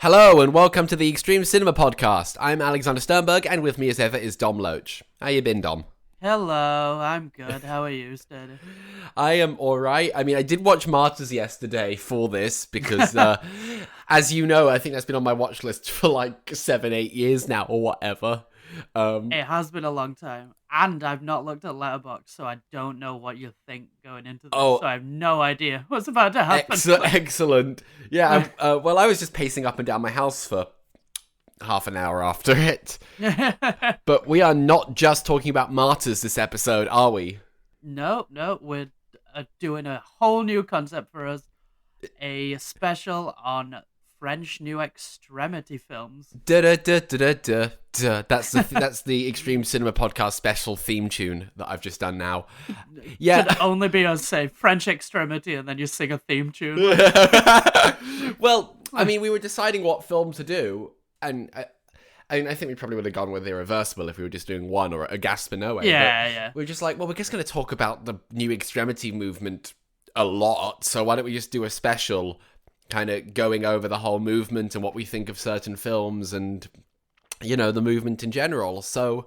Hello and welcome to the Extreme Cinema Podcast. I'm Alexander Sternberg and with me as ever is Dom Loach. How you been, Dom? Hello, I'm good. How are you, Steady? I am alright. I mean, I did watch Martyrs yesterday for this because, as you know, I think that's been on my watch list for like 7-8 years now or whatever. It has been a long time, and I've not looked at Letterboxd, so I don't know what you think going into this. So Oh, I have no idea what's about to happen. excellent. Yeah, well, I was just pacing up and down my house for half an hour after it. But we are not just talking about Martyrs this episode, are we? No, we're doing a whole new concept for us. A special on French New Extremity films. Da da da da da da. That's the Extreme Cinema Podcast special theme tune that I've just done now. Yeah. Should only be us say French Extremity and then you sing a theme tune. Well, I mean, we were deciding what film to do, and I think we probably would have gone with Irreversible if we were just doing one or a Gaspa. Yeah. We were just like, well, we're just going to talk about the New Extremity Movement a lot, so why don't we just do a special kind of going over the whole movement and what we think of certain films and, you know, the movement in general. So,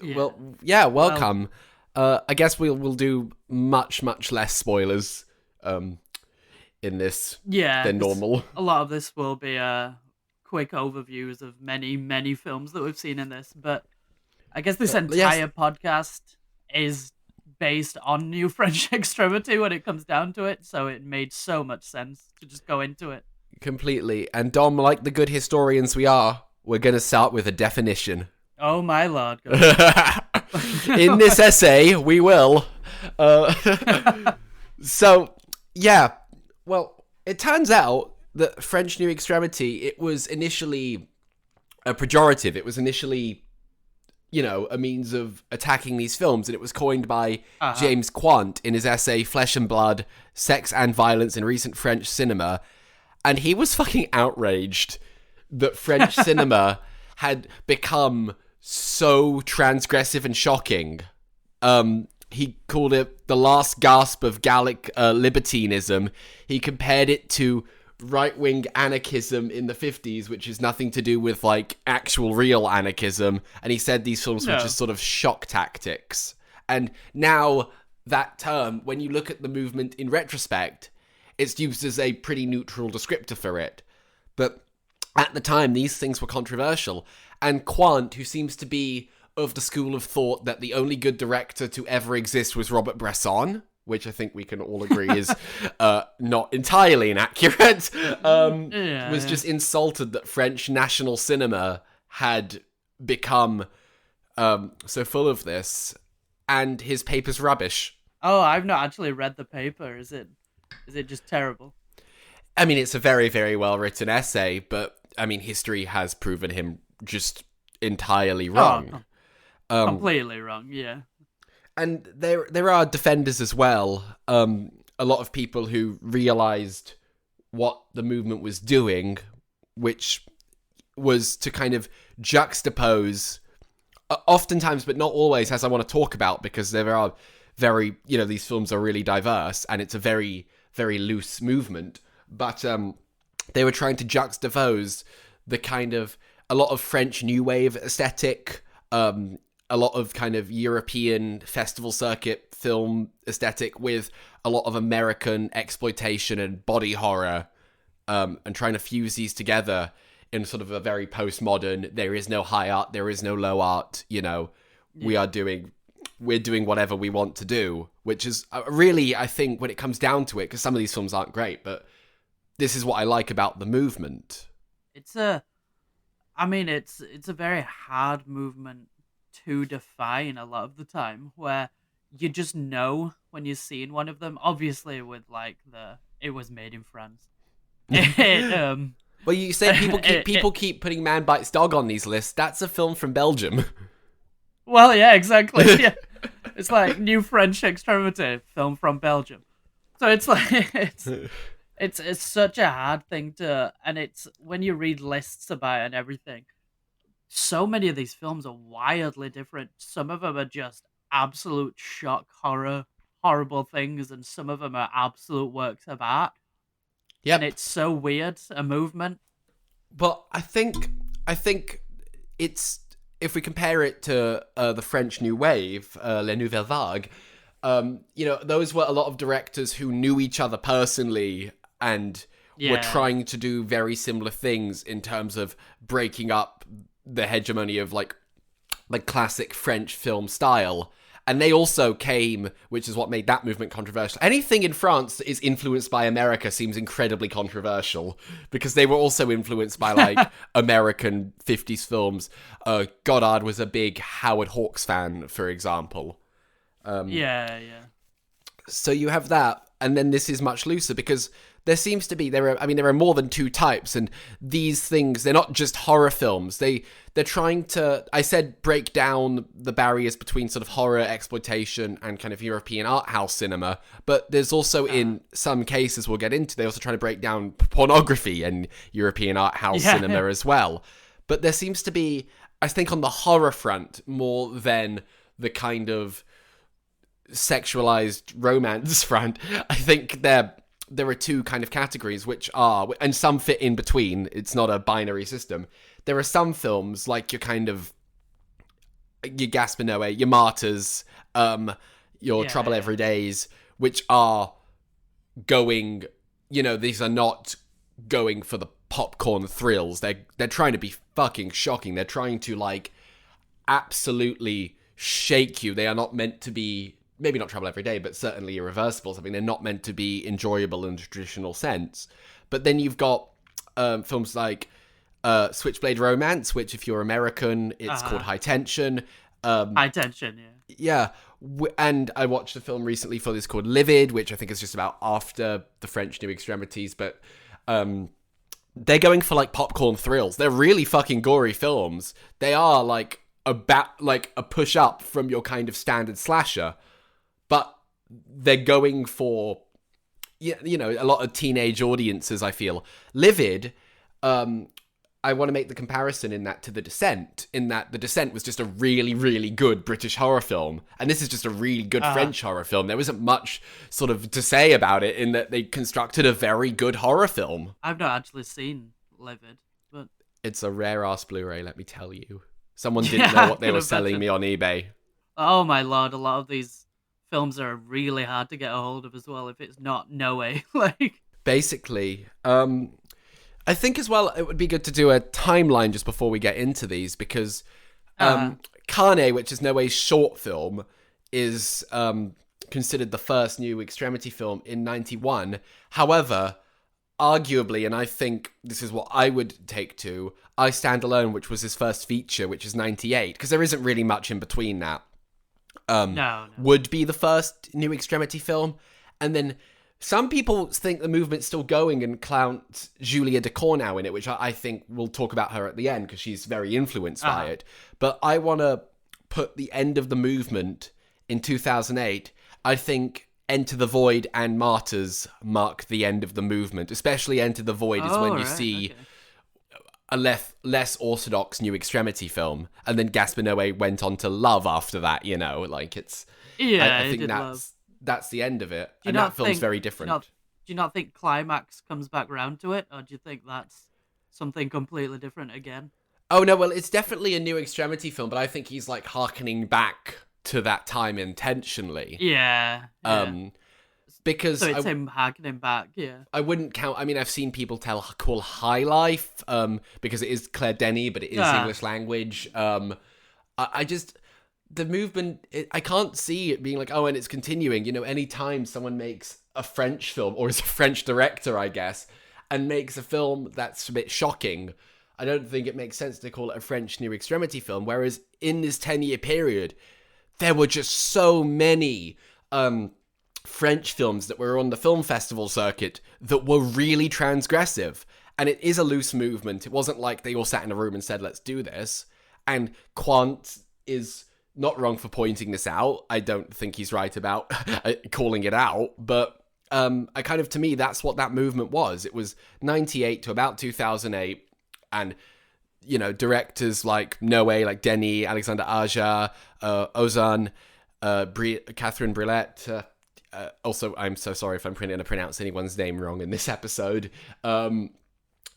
welcome. I guess we'll do much less spoilers in this than normal. A lot of this will be quick overviews of many films that we've seen in this, but I guess this entire podcast is based on New French Extremity when it comes down to it, so it made so much sense to just go into it. Completely. And Dom, like the good historians we are, we're going to start with a definition. Oh my lord. In this essay, we will. So, yeah. Well, it turns out that French New Extremity, it was initially a pejorative. It was initially, you know, a means of attacking these films, and it was coined by James Quant in his essay Flesh and Blood, Sex and Violence in Recent French Cinema, and he was fucking outraged that French cinema had become so transgressive and shocking. He called it the last gasp of Gallic libertinism. He compared it to right-wing anarchism in the 50s, which is nothing to do with, like, actual real anarchism. And he said these films were just sort of shock tactics. And now that term, when you look at the movement in retrospect, it's used as a pretty neutral descriptor for it. But at the time, these things were controversial. And Quant, who seems to be of the school of thought that the only good director to ever exist was Robert Bresson, which I think we can all agree is not entirely inaccurate, was just insulted that French national cinema had become so full of this, and his paper's rubbish. Oh, I've not actually read the paper. Is it just terrible? I mean, it's a very, very well-written essay, but, I mean, history has proven him just entirely wrong. Completely wrong, yeah. And there are defenders as well. A lot of people who realized what the movement was doing, which was to kind of juxtapose, oftentimes, but not always, as I want to talk about, because there are very, you know, these films are really diverse, and it's a very, very loose movement. But they were trying to juxtapose the kind of, a lot of French New Wave aesthetic, a lot of kind of European festival circuit film aesthetic with a lot of American exploitation and body horror, and trying to fuse these together in sort of a very postmodern, there is no high art, there is no low art, you know, we're doing whatever we want to do, which is really, I think, when it comes down to it, because some of these films aren't great, but this is what I like about the movement. It's a very hard movement to define a lot of the time, where you just know when you're seeing one of them, obviously with like it was made in France. Well, you say people keep putting Man Bites Dog on these lists. That's a film from Belgium. Well, yeah, exactly. Yeah. It's like New French Extremity, film from Belgium. So it's like it's such a hard thing to, and it's when you read lists about it and everything, so many of these films are wildly different. Some of them are just absolute shock horror, horrible things, and some of them are absolute works of art. Yep. And it's so weird, a movement. But I think it's, if we compare it to the French New Wave, La Nouvelle Vague, those were a lot of directors who knew each other personally and were Yeah. trying to do very similar things in terms of breaking up the hegemony of like classic French film style. And they also came, which is what made that movement controversial. Anything in France that is influenced by America seems incredibly controversial because they were also influenced by like American 50s films. Godard was a big Howard Hawks fan, for example. Yeah. So you have that, and then this is much looser because there seems to be there are more than two types, and these things, they're not just horror films. They're trying to, I said, break down the barriers between sort of horror, exploitation, and kind of European art house cinema. But there's also, in some cases we'll get into, they also try to break down pornography and European art house cinema as well. But there seems to be, I think, on the horror front more than the kind of sexualized romance front, I think there are two kind of categories, which are, and some fit in between, it's not a binary system. There are some films like your kind of your Gaspa Noé, your Martyrs, your Trouble Every Days, which are going, these are not going for the popcorn thrills. They're trying to be fucking shocking. They're trying to like absolutely shake you. They are not meant to be, maybe not Trouble Every Day, but certainly Irreversible. I mean, they're not meant to be enjoyable in the traditional sense. But then you've got films like Switchblade Romance, which, if you're American, it's called High Tension. High Tension, yeah. And I watched a film recently for this called Livid, which I think is just about after the French New Extremities, but they're going for like popcorn thrills. They're really fucking gory films. They are like a push up from your kind of standard slasher, but they're going for, a lot of teenage audiences, I feel. Livid, I want to make the comparison in that to The Descent, in that The Descent was just a really, really good British horror film, and this is just a really good French horror film. There wasn't much sort of to say about it in that they constructed a very good horror film. I've not actually seen Livid, but it's a rare-ass Blu-ray, let me tell you. Someone didn't know what they were selling me on eBay. Oh my lord, a lot of these films are really hard to get a hold of as well if it's not Noé. Basically, I think as well it would be good to do a timeline just before we get into these, because Carne, which is Noé's short film, is considered the first New Extremity film in 91. However, arguably, and I think this is what I would take to, I Stand Alone, which was his first feature, which is 98, because there isn't really much in between that. No. Would be the first New Extremity film. And then some people think the movement's still going and count Julia Ducournau in it, which I think we'll talk about her at the end because she's very influenced by it. But I want to put the end of the movement in 2008. I think Enter the Void and Martyrs mark the end of the movement. Especially Enter the Void is when you see a less orthodox New Extremity film, and then Gaspa Noé went on to Love after that. It's I think that's the end of it, and that film's very different. Do you not think Climax comes back round to it, or do you think that's something completely different again? Oh no, well, it's definitely a New Extremity film, but I think he's like harkening back to that time intentionally. Yeah. Because so it's him harkening back, yeah. I wouldn't count. I mean, I've seen people call High Life, because it is Claire Denis, but it is English language. I just, the movement, I can't see it being like, oh, and it's continuing. Anytime someone makes a French film, or is a French director, I guess, and makes a film that's a bit shocking, I don't think it makes sense to call it a French New Extremity film. Whereas in this 10-year period, there were just so many French films that were on the film festival circuit that were really transgressive. And it is a loose movement. It wasn't like they all sat in a room and said, let's do this. And Quant is not wrong for pointing this out. I don't think he's right about calling it out. But to me, that's what that movement was. It was 98 to about 2008. And, directors like Noé, like Denis, Alexander Aja, Ozan, Catherine Brillet. Also, I'm so sorry if I'm going to pronounce anyone's name wrong in this episode. They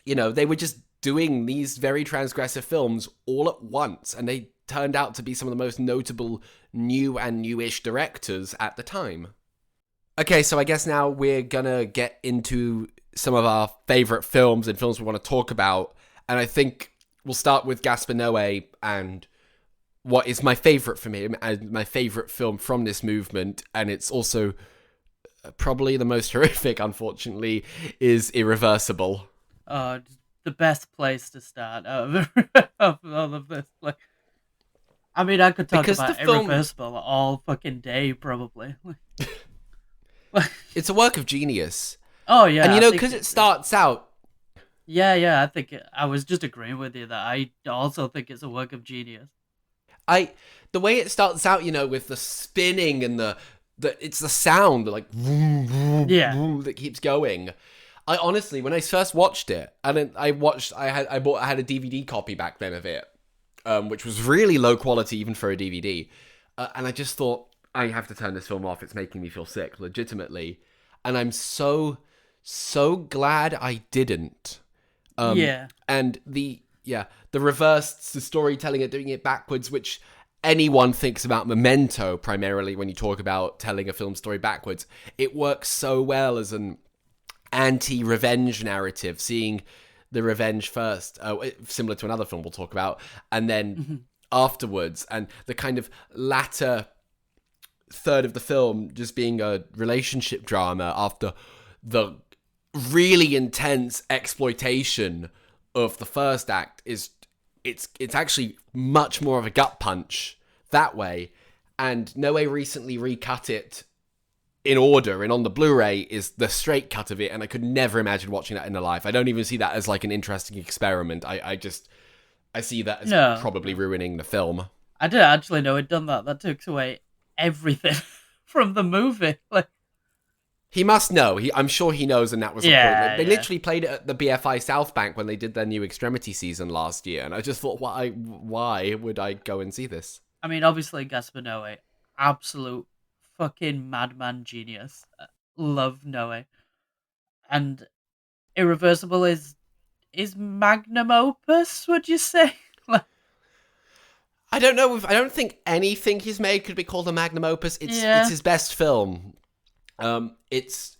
were just doing these very transgressive films all at once, and they turned out to be some of the most notable new and newish directors at the time. Okay, so I guess now we're gonna get into some of our favorite films and films we want to talk about, and I think we'll start with Gaspar Noé and what is my favorite from him and my favorite film from this movement, and it's also probably the most horrific, unfortunately, is Irreversible. The best place to start of, of all of this. Like, I mean, I could talk Because the about film, Irreversible all fucking day, probably. Like, it's a work of genius. oh yeah, And I think because it starts out, yeah. I think I was just agreeing with you that I also think it's a work of genius. I the way it starts out, with the spinning and the it's the sound like vroom, vroom, Yeah, vroom, that keeps going. I honestly, when I first watched it, and then I had a DVD copy back then of it, which was really low quality even for a DVD, and I just thought I have to turn this film off. It's making me feel sick, legitimately, and I'm so glad I didn't. yeah, And the reverse, the storytelling and doing it backwards, which anyone thinks about Memento primarily when you talk about telling a film story backwards. It works so well as an anti-revenge narrative, seeing the revenge first, similar to another film we'll talk about, and then afterwards, and the kind of latter third of the film just being a relationship drama after the really intense exploitation of the first act is it's actually much more of a gut punch that way. And Noe recently recut it in order, and on the Blu-ray is the straight cut of it, and I could never imagine watching that in a life. I don't even see that as like an interesting experiment. I see that as no, probably ruining the film. I didn't actually know he'd done that. That took away everything from the movie. Like, He must know. I'm sure he knows, and that was the point. Like, yeah, they yeah. literally played it at the BFI South Bank when they did their new Extremity season last year, and I just thought, why would I go and see this? I mean, obviously, Gaspar Noé, absolute fucking madman genius. Love Noé, and Irreversible is magnum opus. Would you say? Like, I don't know. I don't think anything he's made could be called a magnum opus. It's yeah, his best film. It's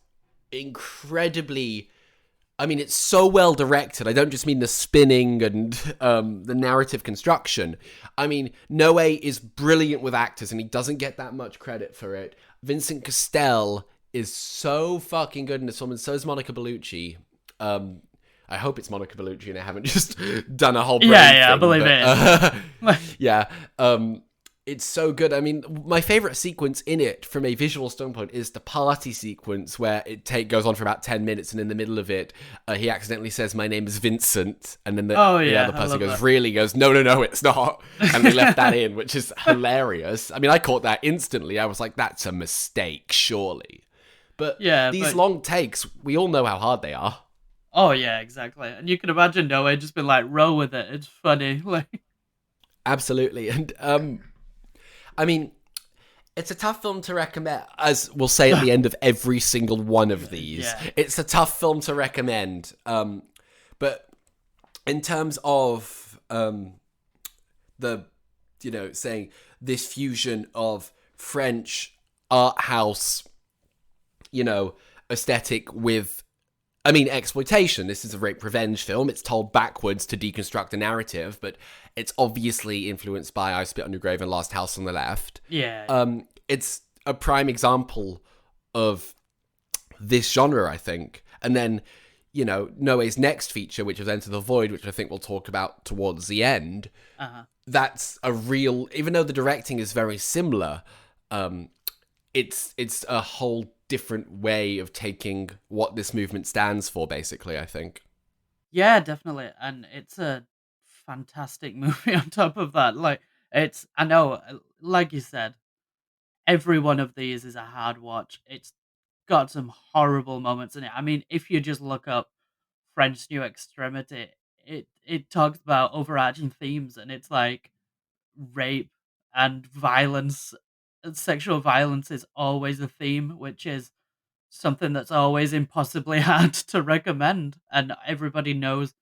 incredibly. I mean, it's so well directed. I don't just mean the spinning and the narrative construction. I mean, Noe is brilliant with actors, and he doesn't get that much credit for it. Vincent Castell is so fucking good in this film, and so is Monica Bellucci. I hope it's Monica Bellucci, and I haven't just done a whole brain yeah. I thing, believe but, it. yeah. It's so good. I mean, my favorite sequence in it from a visual standpoint is the party sequence where goes on for about 10 minutes, and in the middle of it, he accidentally says, "My name is Vincent," and then the other person goes, "Really?" Goes, "No, it's not." And they left that in, which is hilarious. I mean, I caught that instantly. I was like, that's a mistake, surely. But Yeah, these but long takes, we all know how hard they are. oh yeah, exactly. And you can imagine Noé just been like, roll with it. It's funny. Like, Absolutely. And, I mean, it's a tough film to recommend, as we'll say at the end of every single one of these. yeah, It's a tough film to recommend. But in terms of saying this fusion of French art house, aesthetic with, I mean, exploitation. This is a rape revenge film. It's told backwards to deconstruct a narrative, but it's obviously influenced by I Spit on Your Grave and Last House on the Left. yeah. It's a prime example of this genre, I think. And then, Noe's next feature, which is Enter the Void, which I think we'll talk about towards the end, Uh-huh. that's a real, even though the directing is very similar, it's a whole different way of taking what this movement stands for, basically, I think. Yeah, definitely. And it's a fantastic movie on top of that. Like, I know, like you said, every one of these is a hard watch. It's got some horrible moments in it. I mean, if you just look up French New Extremity, it talks about overarching themes, and it's like rape and violence. Sexual violence is always a theme, which is something that's always impossibly hard to recommend, and everybody knows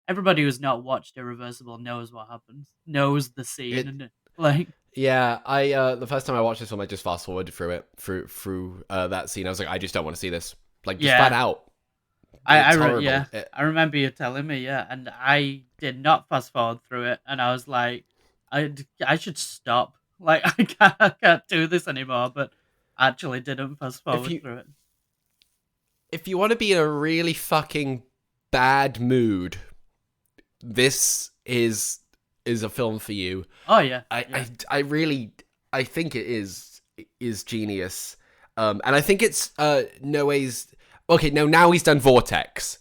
everybody who's not watched Irreversible knows what happens, knows the scene, It and like, Yeah, I the first time I watched this film, I just fast forwarded through it through that scene. I was like, I just don't want to see this. Like, just flat yeah, out, it's yeah, horrible. I remember you telling me, yeah, and I did not fast forward through it, and I was like, I should stop, like, I can't do this anymore, but I actually didn't fast If forward you through it. if you want to be in a really fucking bad mood, this is a film for you. Oh yeah, I yeah, I, I really I think it is genius. And I think it's Noé's. Okay, now he's done Vortex.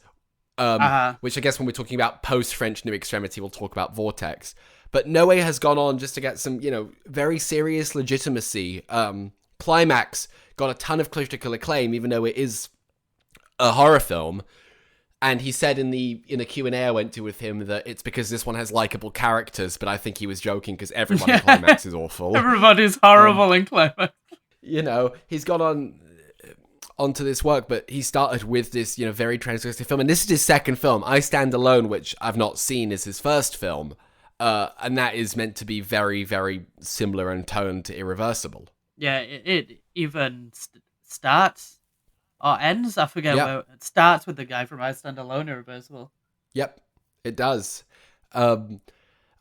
Which I guess when we're talking about post French New Extremity, we'll talk about Vortex. But Noé has gone on just to get some, very serious legitimacy. Climax got a ton of critical acclaim, even though it is a horror film. And he said in a Q&A I went to with him that it's because this one has likable characters, but I think he was joking because everybody in Climax is awful. Everybody's horrible in Climax. He's gone onto this work, but he started with this, very transgressive film, and this is his second film. I Stand Alone, which I've not seen, is his first film, and that is meant to be very, very similar in tone to Irreversible. Yeah, it even starts or ends. I forget Yep. where it starts with the guy from I Stand Alone, Irreversible. Yep, it does. I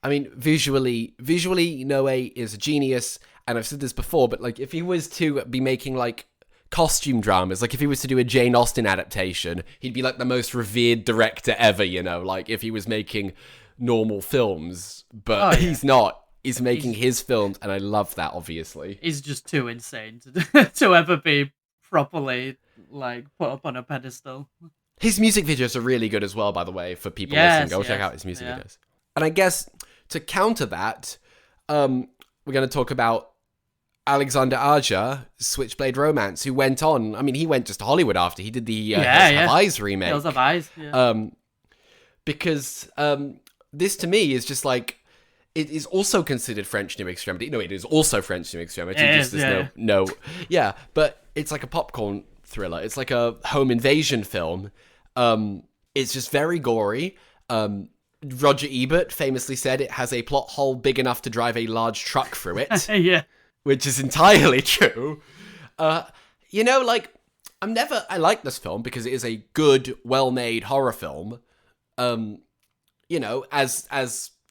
mean, visually, Noé is a genius, and I've said this before, but like, if he was to be making like costume dramas, like if he was to do a Jane Austen adaptation, he'd be like the most revered director ever, like if he was making normal films, but he's not. He's making his films, and I love that, obviously. He's just too insane to ever be properly, like, put up on a pedestal. His music videos are really good as well, by the way, for people listening. Go check out his music videos. And I guess to counter that, we're going to talk about Alexander Aja, Switchblade Romance, who went on. I mean, he went just to Hollywood after. He did the Hills Have Eyes remake. Hills Have Eyes, yeah. Because this, to me, is just like, it is also considered French New Extremity. No, it is also French New Extremity. Yeah, but it's like a popcorn thriller. It's like a home invasion film. It's just very gory. Roger Ebert famously said it has a plot hole big enough to drive a large truck through it. Yeah. Which is entirely true. I like this film because it is a good, well-made horror film. As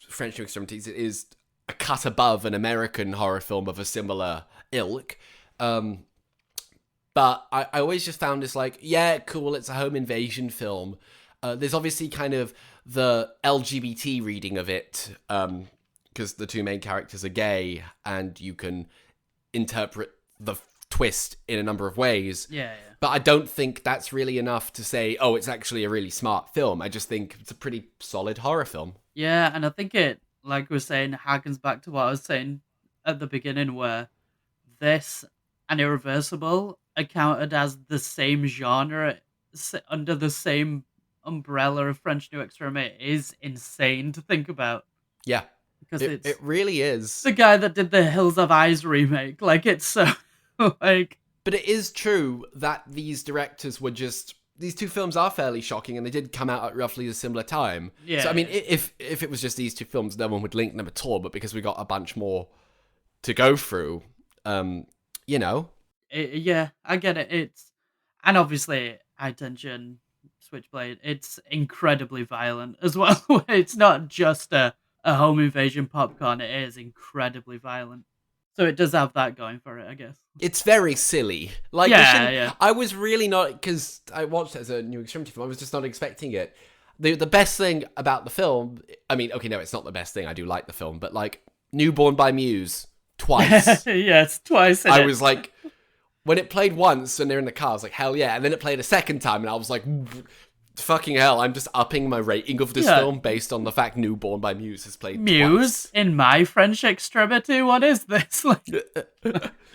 French New Extremities, it is a cut above an American horror film of a similar ilk. But I always just found this like, yeah, cool, it's a home invasion film. There's obviously kind of the LGBT reading of it, because the two main characters are gay, and you can interpret the twist in a number of ways. Yeah. But I don't think that's really enough to say, oh, it's actually a really smart film. I just think it's a pretty solid horror film. Yeah, and I think it, like we were saying, harkens back to what I was saying at the beginning, where this and Irreversible are counted as the same genre under the same umbrella of French New Extremity is insane to think about. Yeah. Because it really is. The guy that did the Hills Have Eyes remake. Like, it's so, like... But it is true that these directors were just... These two films are fairly shocking, and they did come out at roughly a similar time. Yeah. So, I mean, if it was just these two films, no one would link them at all, but because we got a bunch more to go through, Yeah, I get it. And obviously, High Tension, Switchblade, it's incredibly violent as well. It's not just a home invasion popcorn, it is incredibly violent. So it does have that going for it, I guess. It's very silly. Like, yeah. I was really not, because I watched it as a New Extremity film, I was just not expecting it. The best thing about the film, I mean, okay, no, it's not the best thing, I do like the film, but like, Newborn by Muse, twice. Yes, twice. I was like, when it played once and they're in the car, I was like, hell yeah. And then it played a second time, and I was like, fucking hell, I'm just upping my rating of this film based on the fact Newborn by Muse has played Muse twice. In my French extremity? What is this?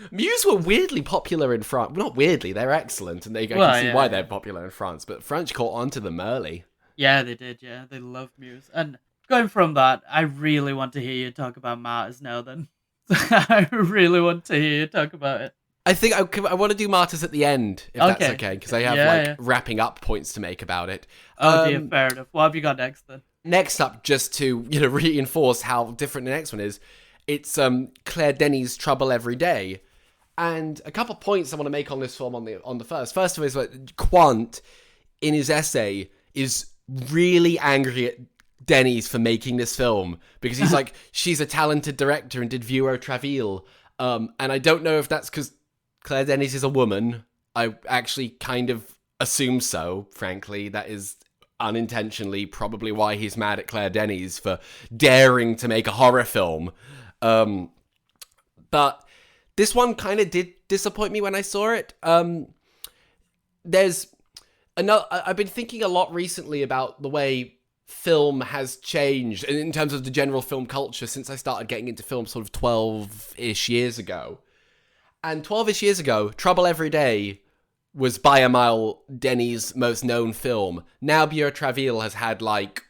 Muse were weirdly popular in France. Well, not weirdly, they're excellent, and I can see why they're popular in France, but French caught on to them early. Yeah, they did, yeah. They love Muse. And going from that, I really want to hear you talk about Martyrs now then. I really want to hear you talk about it. I think I want to do Martyrs at the end, if that's okay, because I have wrapping up points to make about it. Oh dear, fair enough. What have you got next then? Next up, just to reinforce how different the next one is, it's Claire Denis' Trouble Every Day. And a couple of points I want to make on this film on the first. First of all is that Quant, in his essay, is really angry at Denis for making this film because he's like, she's a talented director and did Viewer Traville. And I don't know if that's because Claire Denis is a woman. I actually kind of assume so, frankly. That is unintentionally probably why he's mad at Claire Denis for daring to make a horror film. But this one kind of did disappoint me when I saw it. There's another. I've been thinking a lot recently about the way film has changed in terms of the general film culture since I started getting into film sort of 12-ish years ago. And 12-ish years ago, Trouble Every Day was by a mile Denis' most known film. Now Bureau Traville has had like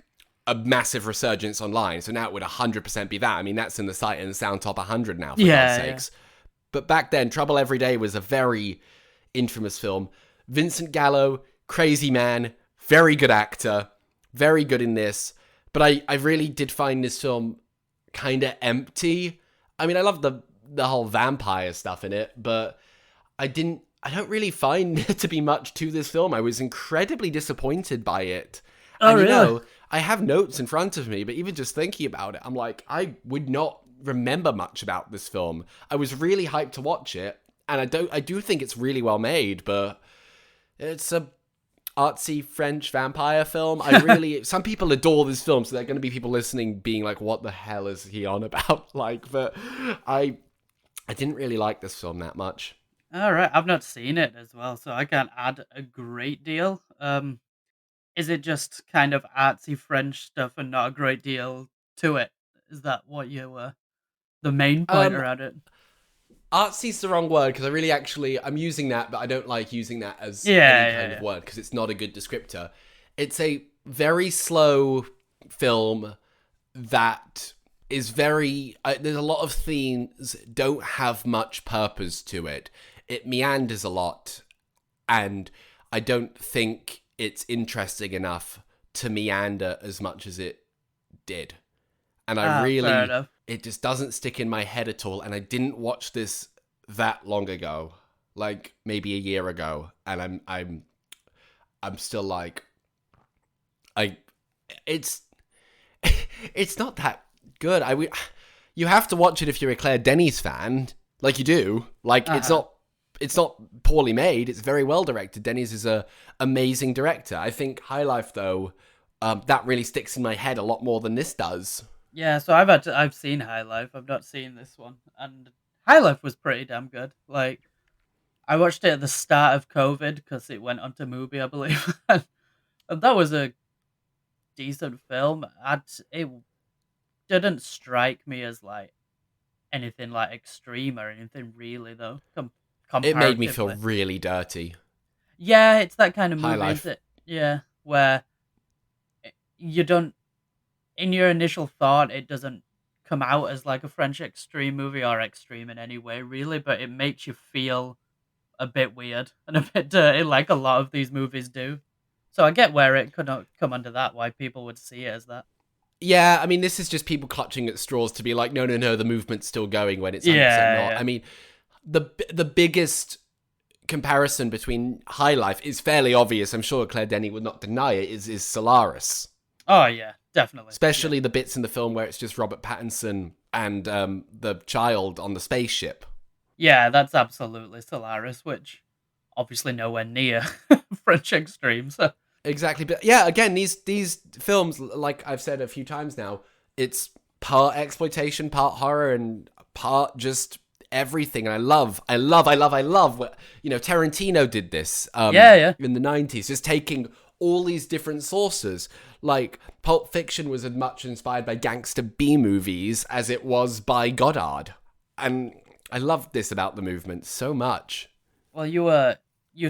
a massive resurgence online, so now it would 100% be that. I mean, that's in the Sight and Sound top 100 now, for God's sakes. But back then, Trouble Every Day was a very infamous film. Vincent Gallo, crazy man, very good actor, very good in this. But I really did find this film kind of empty. I mean, I love the whole vampire stuff in it, but I don't really find there to be much to this film. I was incredibly disappointed by it. Oh, and really? I have notes in front of me, but even just thinking about it, I'm like, I would not remember much about this film. I was really hyped to watch it, and I do think it's really well made, but it's a artsy French vampire film. Some people adore this film, so there are going to be people listening being like, what the hell is he on about? But I didn't really like this film that much. All right, I've not seen it as well, so I can't add a great deal. Is it just kind of artsy French stuff and not a great deal to it? Is that what you were the main point Um, around it? Artsy's the wrong word because I'm using that, but I don't like using that as Yeah, any yeah, kind of yeah. word because it's not a good descriptor. It's a very slow film that is very. There's a lot of themes don't have much purpose to it. It meanders a lot, and I don't think it's interesting enough to meander as much as it did. And Fair enough. it just doesn't stick in my head at all. And I didn't watch this that long ago, like maybe a year ago, and I'm still like, I, it's, it's not that good. You have to watch it if you're a Claire Denis fan, like you do. Like it's not poorly made. It's very well directed. Denis is a amazing director. I think High Life though, that really sticks in my head a lot more than this does. Yeah, so I've seen High Life. I've not seen this one, and High Life was pretty damn good. Like I watched it at the start of COVID because it went onto Mubi, I believe, and that was a decent film. It didn't strike me as like anything like extreme or anything really though. It made me feel Comparatively, really dirty. yeah, it's that kind of High movie, Life. isn't it? Yeah, where you don't in your initial thought, it doesn't come out as like a French extreme movie or extreme in any way, really, but it makes you feel a bit weird and a bit dirty, like a lot of these movies do. So I get where it could not come under that, why people would see it as that. Yeah, I mean, this is just people clutching at straws to be like, no, no, no, the movement's still going when it's 100% Yeah, not. yeah. I mean, the biggest comparison between High Life is fairly obvious. I'm sure Claire Denis would not deny it. Is Solaris, Oh, yeah, definitely. Yeah. especially the bits in the film where it's just Robert Pattinson and the child on the spaceship. Yeah, that's absolutely Solaris, which obviously nowhere near French extreme. So Exactly, but yeah, again, these films, like I've said a few times now, it's part exploitation, part horror, and part just everything. And I love what Tarantino did this yeah, yeah. in the 90s, just taking all these different sources. Like Pulp Fiction was as much inspired by gangster B movies as it was by Godard, and I loved this about the movement so much. Well, you're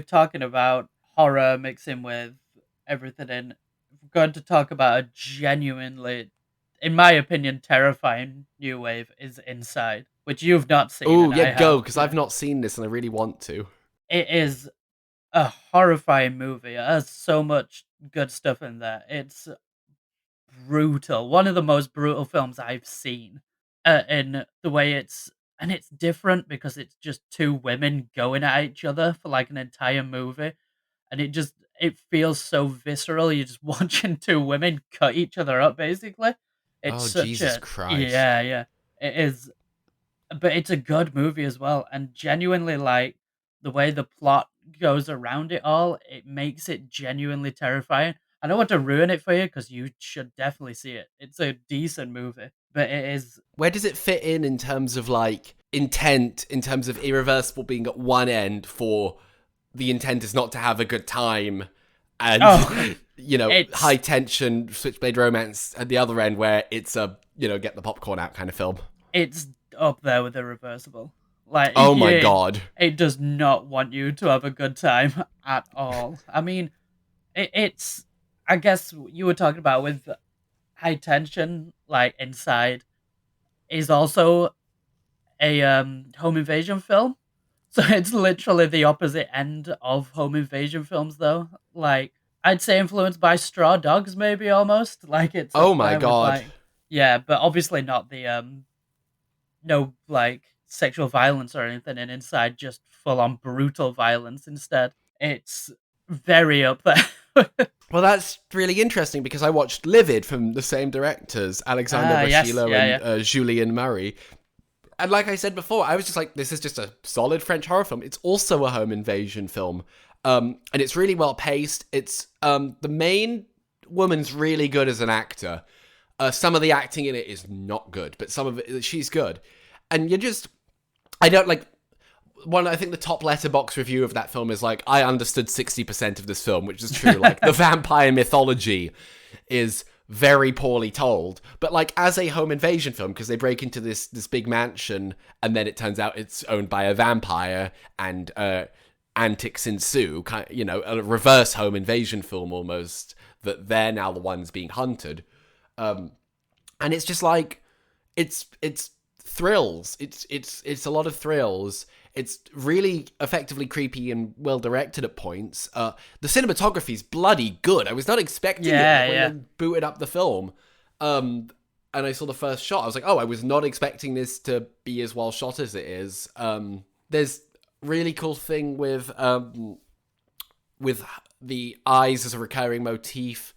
talking about horror mixing with everything in. We're going to talk about a genuinely, in my opinion, terrifying new wave is Inside, which you've not seen Oh and yeah, I go have. because I've Yeah, not seen this and I really want to. it is a horrifying movie. It has so much good stuff in there. It's brutal. One of the most brutal films I've seen. In the way it's different because it's just two women going at each other for like an entire movie, and it feels so visceral. You're just watching two women cut each other up, basically. It's Oh, such Jesus a Christ. yeah, yeah. It is, but it's a good movie as well, and genuinely like the way the plot goes around it all, it makes it genuinely terrifying. I don't want to ruin it for you because you should definitely see it. It's a decent movie, but it is. Where does it fit in terms of like intent, in terms of irreversible being at one end for the intent is not to have a good time, Oh, and high it's tension switchblade romance at the other end where it's a get the popcorn out kind of film. it's up there with Irreversible. Like, Oh my yeah, god. it does not want you to have a good time at all. I mean, it's. I guess you were talking about with high tension, like inside, is also a home invasion film. So it's literally the opposite end of home invasion films, though. Like, I'd say influenced by Straw Dogs, maybe almost. Like, it's Oh up my there with god. like, yeah, but obviously not the no like sexual violence or anything, and inside just full on brutal violence instead. It's very up there. Well, that's really interesting because I watched Livid from the same directors, Alexander Ah, yes, Vashilo yeah, and yeah. Julian Murray. And like I said before, I was just like, this is just a solid French horror film. It's also a home invasion film. And it's really well paced. It's the main woman's really good as an actor. Some of the acting in it is not good, but some of it, she's good. And I don't like, I think the top letterbox review of that film is like, I understood 60% of this film, which is true. Like, the vampire mythology is very poorly told, but like as a home invasion film, because they break into this big mansion and then it turns out it's owned by a vampire and antics ensue, a reverse home invasion film almost, that they're now the ones being hunted. And it's just like it's thrills. It's a lot of thrills. It's really effectively creepy and well directed at points. The cinematography's bloody good. I was not expecting it Yeah, when yeah. they booted up the film. And I saw the first shot. I was like, oh, I was not expecting this to be as well shot as it is. There's really cool thing with the eyes as a recurring motif.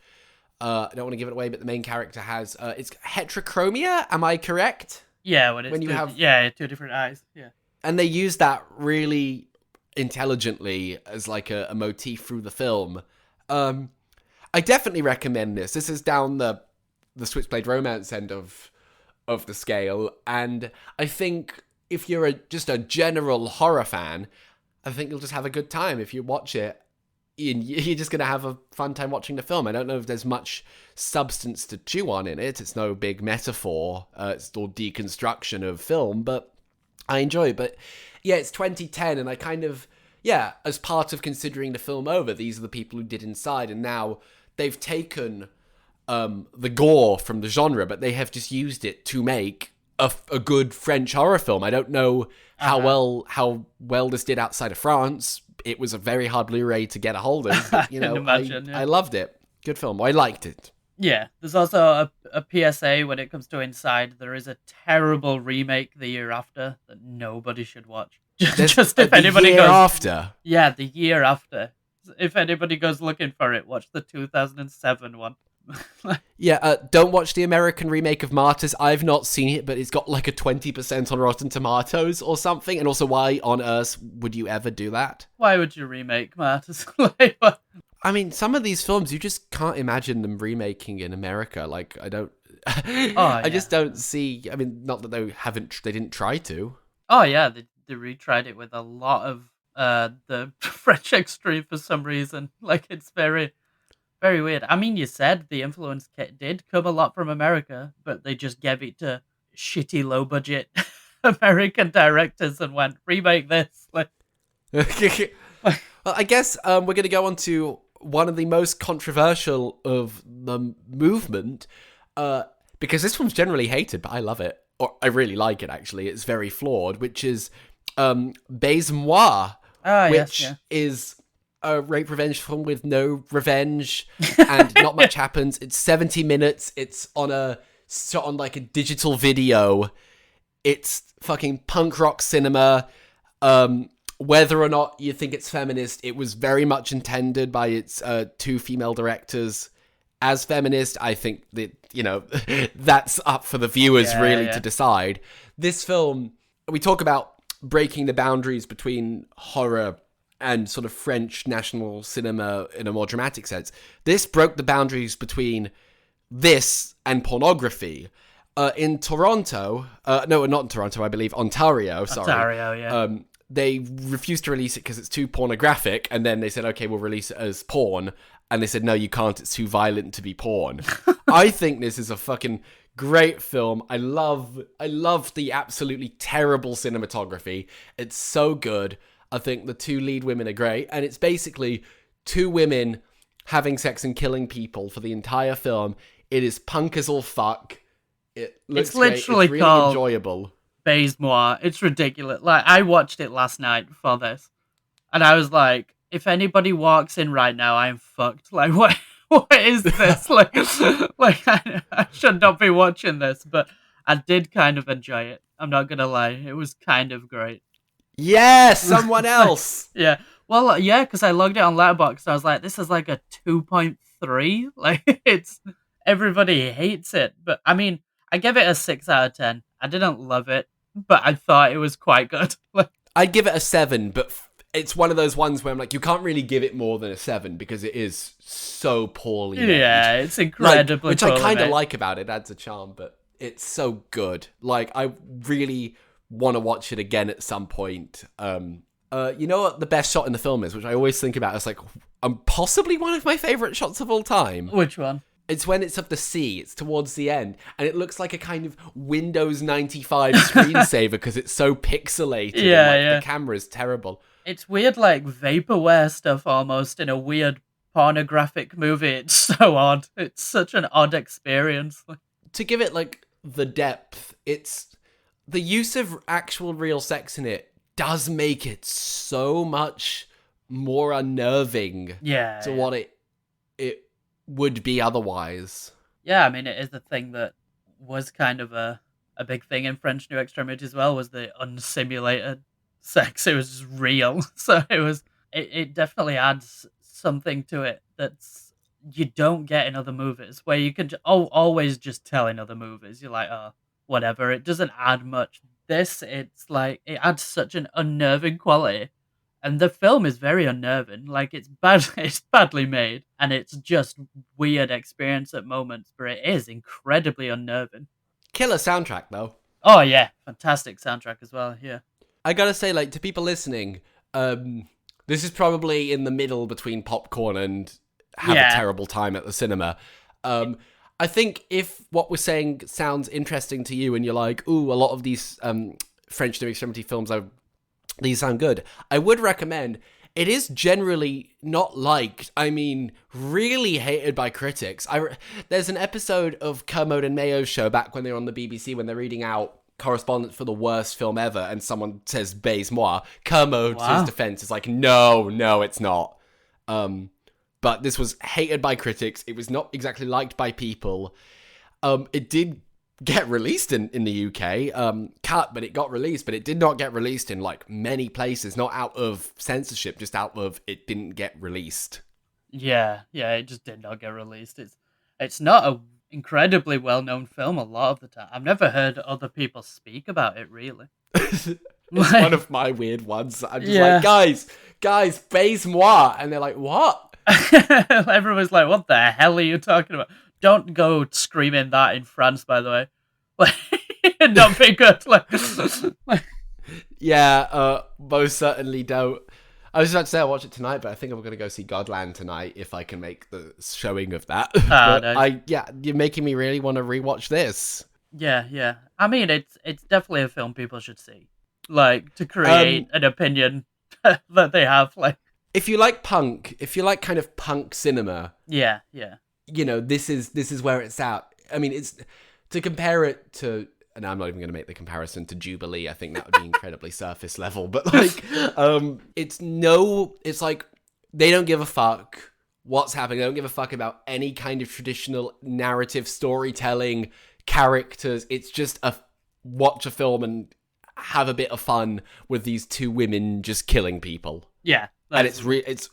I don't want to give it away, but the main character has it's heterochromia. Am I correct? Yeah, when it's When you two, have yeah, two different eyes. Yeah. and they use that really intelligently as like a motif through the film. I definitely recommend this. This is down the switchblade romance end of the scale, and I think if you're just a general horror fan, I think you'll just have a good time if you watch it. You're just going to have a fun time watching the film. I don't know if there's much substance to chew on in it. It's no big metaphor. It's all deconstruction of film, but I enjoy it. But yeah, it's 2010, and I kind of, as part of considering the film over, these are the people who did Inside, and now they've taken the gore from the genre, but they have just used it to make a good French horror film. I don't know how well this did outside of France. It was a very hard Blu-ray to get a hold of, but, I can imagine. Yeah. I loved it. Good film. I liked it. Yeah, there's also a PSA when it comes to Inside. There is a terrible remake the year after that nobody should watch. Just if anybody goes after. Yeah, the year after. If anybody goes looking for it, watch the 2007 one. Don't watch the American remake of Martyrs. I've not seen it, but it's got like a 20% on Rotten Tomatoes or something. And also, why on earth would you ever do that? Why would you remake Martyrs? Like, what? I mean, some of these films, you just can't imagine them remaking in America. Like, I don't... I just don't see... I mean, not that they didn't try to. Oh, yeah, they retried it with a lot of the French Extreme for some reason. Like, it's very... very weird. I mean, you said the influence did come a lot from America, but they just gave it to shitty, low-budget American directors and went, remake this. Like, Well, I guess we're going to go on to one of the most controversial of the movement, because this one's generally hated, but I love it. Or I really like it, actually. It's very flawed, which is Baiser Moi, which is... a rape revenge film with no revenge, and not much happens. It's 70 minutes. It's shot on like a digital video. It's fucking punk rock cinema. Whether or not you think it's feminist, it was very much intended by its two female directors as feminist. I think that, you know, that's up for the viewers to decide. This film, we talk about breaking the boundaries between horror and sort of French national cinema in a more dramatic sense. This broke the boundaries between this and pornography. In Toronto, no, not in Toronto, I believe, Ontario, sorry. Ontario, yeah. They refused to release it because it's too pornographic, and then they said, okay, we'll release it as porn, and they said, no, you can't, it's too violent to be porn. I think this is a fucking great film. I love the absolutely terrible cinematography. It's so good. I think the two lead women are great, and it's basically two women having sex and killing people for the entire film. It is punk as all fuck. It looks great. It's really enjoyable. Baise-moi. It's ridiculous. Like, I watched it last night for this, and I was like, if anybody walks in right now, I'm fucked. Like, what is this? like I should not be watching this, but I did kind of enjoy it. I'm not gonna lie. It was kind of great. Yeah, someone else. Yeah. Well, yeah, because I logged it on Letterboxd. I was like, this is like a 2.3. Like, it's... Everybody hates it. But, I mean, I give it a 6 out of 10. I didn't love it, but I thought it was quite good. I'd give it a 7, but it's one of those ones where I'm like, you can't really give it more than a 7 because it is so poorly made. Yeah, it's incredibly which I kind of like about it. It adds a charm, but it's so good. Like, I really want to watch it again at some point. You know what the best shot in the film is, which I always think about? It's like, possibly one of my favorite shots of all time. Which one? It's when it's of the sea. It's towards the end, and it looks like a kind of Windows 95 screensaver because it's so pixelated. Yeah, and, the camera's terrible. It's weird, like vaporware stuff almost in a weird pornographic movie. It's so odd. It's such an odd experience. To give it like the depth, it's the use of actual real sex in it does make it so much more unnerving to what it would be otherwise. Yeah, I mean, it is the thing that was kind of a big thing in French New Extremity as well, was the unsimulated sex. It was just real. So it definitely adds something to it that's you don't get in other movies, where you can always just tell in other movies. You're like, oh, whatever. It doesn't add much. This, it's like, it adds such an unnerving quality. And the film is very unnerving. Like, it's badly made, and it's just weird experience at moments, but it is incredibly unnerving. Killer soundtrack, though. Oh, yeah. Fantastic soundtrack as well, yeah. I gotta say, like, to people listening, this is probably in the middle between popcorn and have a terrible time at the cinema. I think if what we're saying sounds interesting to you and you're like, ooh, a lot of these French New Extremity films these sound good, I would recommend. It is generally not liked. I mean, really hated by critics. There's an episode of Kermode and Mayo's show back when they were on the BBC when they're reading out correspondence for the worst film ever, and someone says Baise-moi. Kermode, to his defense, is like, no, it's not. But this was hated by critics. It was not exactly liked by people. It did get released in the UK, cut, but it got released, but it did not get released in like many places, not out of censorship, just out of it didn't get released. Yeah, it just did not get released. It's not a incredibly well-known film a lot of the time. I've never heard other people speak about it, really. It's one of my weird ones. I'm just like, guys, Baise-moi, and they're like, what? Everyone's like, what the hell are you talking about? Don't go screaming that in France, by the way. Like, not be good. Yeah, most certainly don't. I was about to say I'll watch it tonight, but I think I'm going to go see Godland tonight if I can make the showing of that. Nice. You're making me really want to rewatch this. Yeah. I mean, it's definitely a film people should see, like, to create an opinion that they have. Like, if you like punk, if you like kind of punk cinema, yeah. You know, this is where it's at. I mean, it's to compare it to, and I'm not even going to make the comparison to Jubilee. I think that would be incredibly surface level. But like, it's like They don't give a fuck what's happening. They don't give a fuck about any kind of traditional narrative storytelling, characters. It's just watch a film and have a bit of fun with these two women just killing people. Yeah. And it's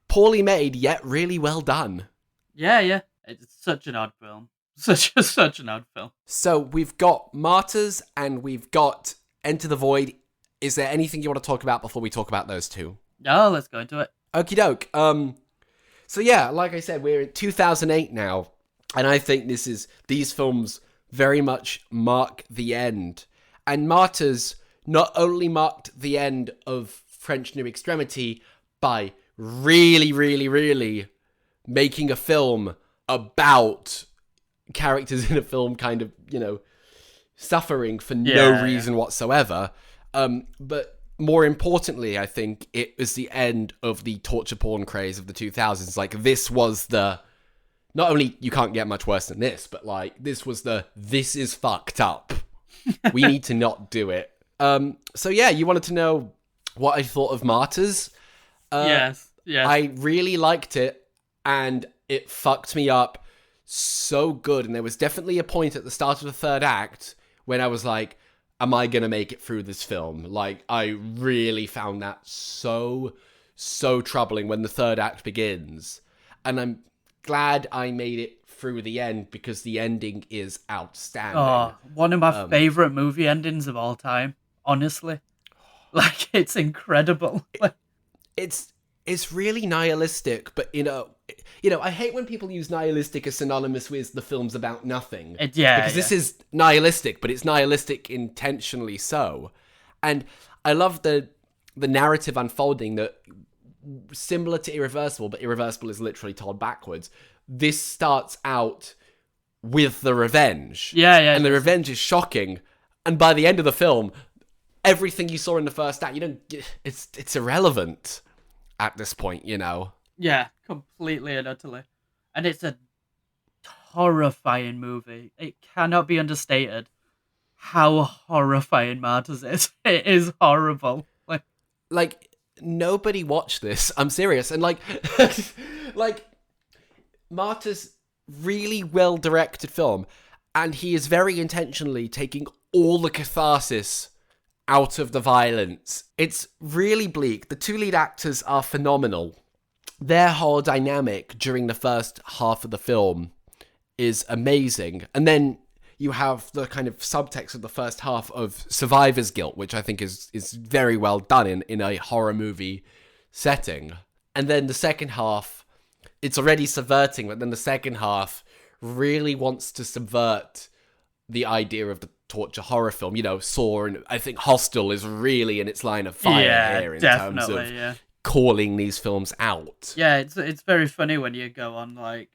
poorly made, yet really well done. Yeah. It's such an odd film. Such an odd film. So we've got Martyrs and we've got Enter the Void. Is there anything you want to talk about before we talk about those two? No, let's go into it. Okie doke. So yeah, like I said, we're in 2008 now, and I think these films very much mark the end. And Martyrs not only marked the end of French New Extremity by really, really, really making a film about characters in a film kind of, suffering for no reason whatsoever. But more importantly, I think it was the end of the torture porn craze of the 2000s. Like, this was not only you can't get much worse than this, but like, this is fucked up. We need to not do it. So yeah, you wanted to know what I thought of Martyrs? Yes. I really liked it, and it fucked me up so good. And there was definitely a point at the start of the third act when I was like, am I gonna make it through this film? Like, I really found that so troubling when the third act begins. And I'm glad I made it through the end, because the ending is outstanding. Oh, one of my favorite movie endings of all time, honestly. Like, it's incredible. It's really nihilistic, but I hate when people use nihilistic as synonymous with the film's about nothing. Because this is nihilistic, but it's nihilistic intentionally so. And I love the narrative unfolding that, similar to Irreversible, but Irreversible is literally told backwards. This starts out with the revenge. Yeah. And the revenge is shocking. And by the end of the film, everything you saw in the first act, it's irrelevant at this point, Yeah, completely and utterly. And it's a horrifying movie. It cannot be understated how horrifying Martyrs is. It is horrible. Like, nobody watched this. I'm serious. And like Martyrs, really well directed film, and he is very intentionally taking all the catharsis out of the violence. It's really bleak. The two lead actors are phenomenal. Their whole dynamic during the first half of the film is amazing. And then you have the kind of subtext of the first half of survivor's guilt, which I think is very well done in a horror movie setting. And then the second half, it's already subverting, but then the second half really wants to subvert the idea of the torture horror film. Saw, and I think Hostel is really in its line of fire here in terms of calling these films out. Yeah, it's very funny when you go on like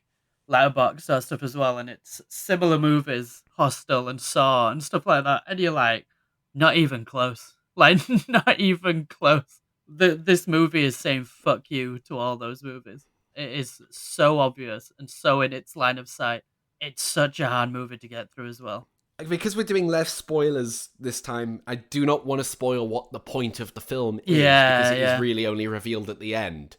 Letterboxd or stuff as well, and it's similar movies, Hostel and Saw and stuff like that, and you're like, not even close. Like, not even close. This movie is saying fuck you to all those movies. It is so obvious and so in its line of sight. It's such a hard movie to get through as well. Because we're doing less spoilers this time, I do not want to spoil what the point of the film is, because it is really only revealed at the end.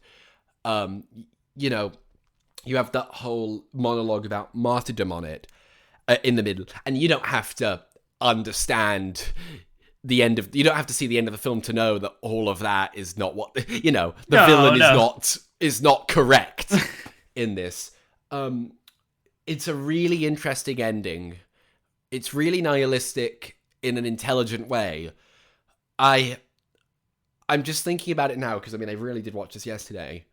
You have that whole monologue about martyrdom on it in the middle, and you don't have to understand the end of. You don't have to see the end of the film to know that all of that is not what the villain is not correct in this. It's a really interesting ending. It's really nihilistic in an intelligent way. I'm just thinking about it now, because I really did watch this yesterday.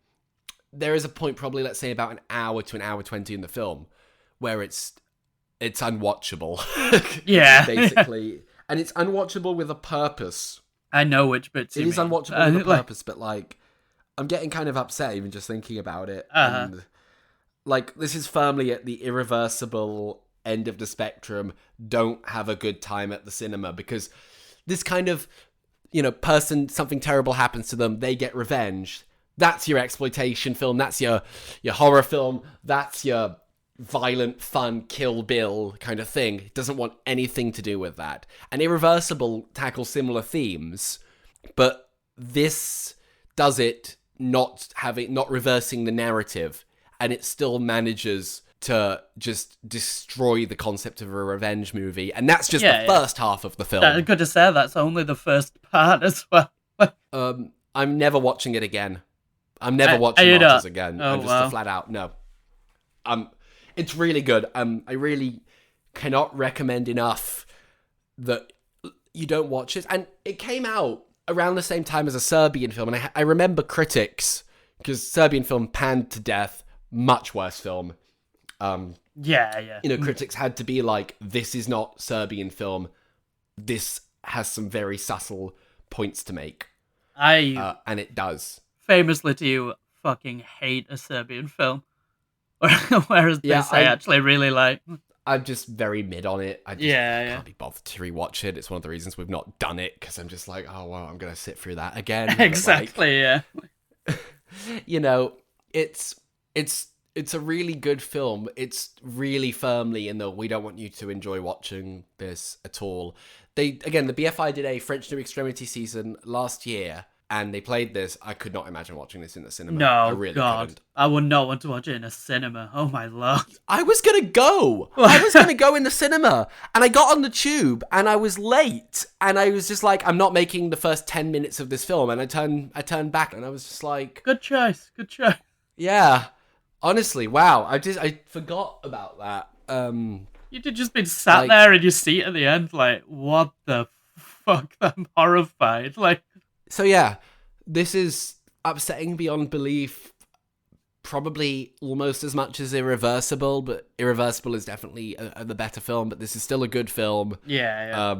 There is a point, probably, let's say, about an hour to an hour 20 in the film, where it's unwatchable. Yeah. Basically. And it's unwatchable with a purpose. I know which bits it you is mean. Unwatchable with a purpose, but, like, I'm getting kind of upset even just thinking about it. And, like, this is firmly at the irreversible end of the spectrum. Don't have a good time at the cinema, because this kind of, person, something terrible happens to them, they get revenge. That's your exploitation film. That's your horror film. That's your violent, fun, Kill Bill kind of thing. It doesn't want anything to do with that. And Irreversible tackles similar themes, but this does it not reversing the narrative, and it still manages to just destroy the concept of a revenge movie, and that's just the first half of the film. Good to say that's only the first part as well. I'm never watching it again. I'm never watching Martyrs again. Oh, I'm just a flat out no. It's really good. I really cannot recommend enough that you don't watch it. And it came out around the same time as a Serbian film, and I remember critics, because Serbian film panned to death, much worse film. Critics had to be like, this is not Serbian film. This has some very subtle points to make. And it does. Famously to you, fucking hate a Serbian film. Whereas this I actually really like. I'm just very mid on it. I just can't be bothered to rewatch it. It's one of the reasons we've not done it, because I'm just like, oh, well, I'm going to sit through that again. Exactly, yeah. You know, it's a really good film. It's really firmly in the, we don't want you to enjoy watching this at all. The BFI did a French New Extremity season last year, and they played this. I could not imagine watching this in the cinema. No, I really couldn't. I would not want to watch it in a cinema. Oh my lord. I was going to go. I was going to go in the cinema, and I got on the tube, and I was late, and I was just like, I'm not making the first 10 minutes of this film, and I turned back, and I was just like... Good choice. Yeah. Honestly, wow. I forgot about that. You'd have just been sat there in your seat at the end, like, what the fuck? I'm horrified. Like... So yeah, this is upsetting beyond belief, probably almost as much as Irreversible, but Irreversible is definitely the better film, but this is still a good film. Yeah.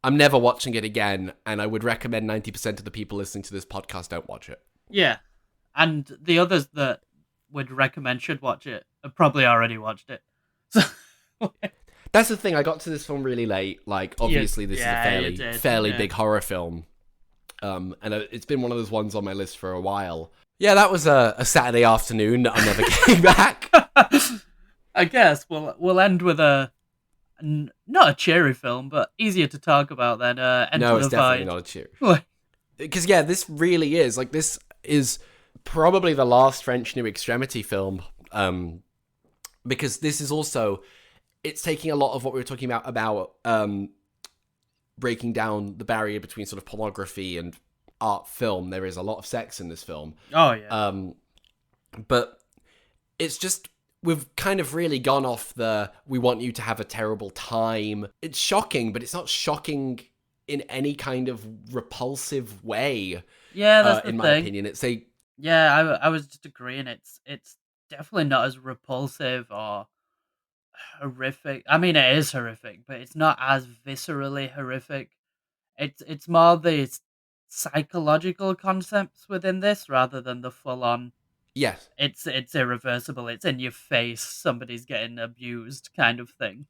I'm never watching it again, and I would recommend 90% of the people listening to this podcast don't watch it. Yeah, and the others that would recommend should watch it have probably already watched it. So... That's the thing, I got to this film really late. Like, obviously this is a fairly big horror film. And it's been one of those ones on my list for a while. Yeah, that was a Saturday afternoon that I'm never getting back. I guess we'll end with not a cheery film, but easier to talk about than Enter No, it's the definitely Void. not a cheery. Because, yeah, this really is. Like, this is probably the last French New Extremity film. Because this is also... It's taking a lot of what we were talking about breaking down the barrier between sort of pornography and art film. There is a lot of sex in this film. Oh, yeah. But it's just, we've kind of really gone off the, we want you to have a terrible time. It's shocking, but it's not shocking in any kind of repulsive way. Yeah, that's the in thing. my opinion. It's a... Yeah, I was just agreeing. It's definitely not as repulsive or horrific. I mean, it is horrific, but it's not as viscerally horrific. It's more the psychological concepts within this rather than the full on. Yes, it's irreversible. It's in your face. Somebody's getting abused, kind of thing.